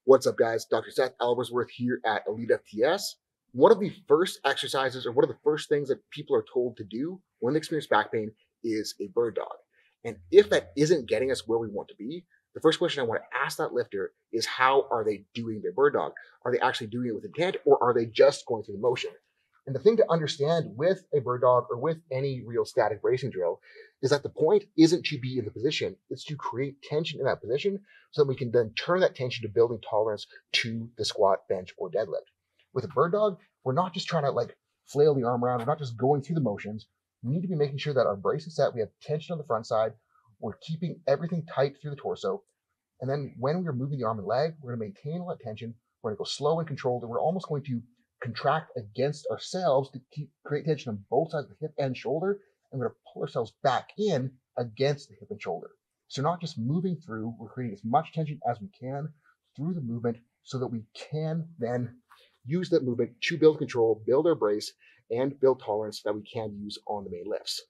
What's up, guys? Dr. Seth Albersworth here at elitefts. One of the first exercises, or one of the first things that people are told to do when they experience back pain is a bird dog. And if that isn't getting us where we want to be, the first question I want to ask that lifter is, how are they doing their bird dog? Are they actually doing it with intent, or are they just going through the motion? And the thing to understand with a bird dog or with any real static bracing drill is that the point isn't to be in the position, it's to create tension in that position so that we can then turn that tension to building tolerance to the squat, bench, or deadlift. With a bird dog, we're not just trying to flail the arm around, we're not just going through the motions. We need to be making sure that our brace is set, we have tension on the front side, we're keeping everything tight through the torso. And then when we're moving the arm and leg, we're going to maintain all that tension, we're going to go slow and controlled, and we're almost going to contract against ourselves to create tension on both sides of the hip and shoulder, and we're going to pull ourselves back in against the hip and shoulder. So not just moving through, we're creating as much tension as we can through the movement so that we can then use that movement to build control, build our brace, and build tolerance that we can use on the main lifts.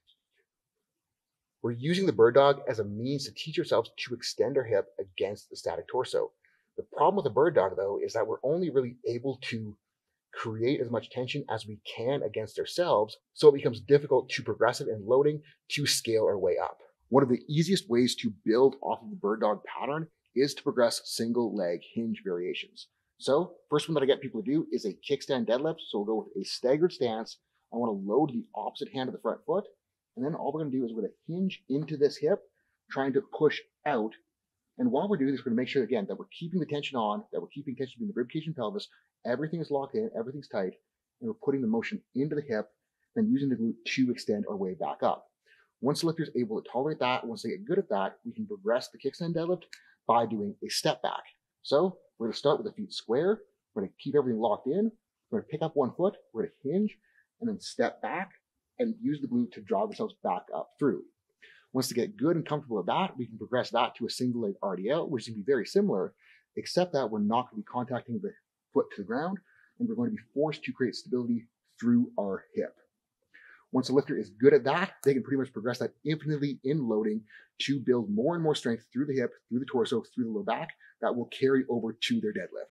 We're using the bird dog as a means to teach ourselves to extend our hip against the static torso. The problem with the bird dog, though, is that we're only really able to create as much tension as we can against ourselves, so it becomes difficult to progress it in loading to scale our way up. One of the easiest ways to build off of the bird dog pattern is to progress single leg hinge variations. So first one that I get people to do is a kickstand deadlift. So we'll go with a staggered stance. I want to load the opposite hand of the front foot. And then all we're going to do is we're going to hinge into this hip, trying to push out. And while we're doing this, we're going to make sure, again, that we're keeping the tension on, that we're keeping tension between the ribcage and pelvis. Everything is locked in, everything's tight, and we're putting the motion into the hip, then using the glute to extend our way back up. Once the lifter is able to tolerate that, once they get good at that, we can progress the kickstand deadlift by doing a step back. So we're going to start with the feet square. We're going to keep everything locked in. We're going to pick up one foot. We're going to hinge and then step back and use the glute to drive ourselves back up through. Once they get good and comfortable with that, we can progress that to a single leg RDL, which is going to be very similar, except that we're not going to be contacting the foot to the ground, and we're going to be forced to create stability through our hip. Once a lifter is good at that, they can pretty much progress that infinitely in loading to build more and more strength through the hip, through the torso, through the low back that will carry over to their deadlift.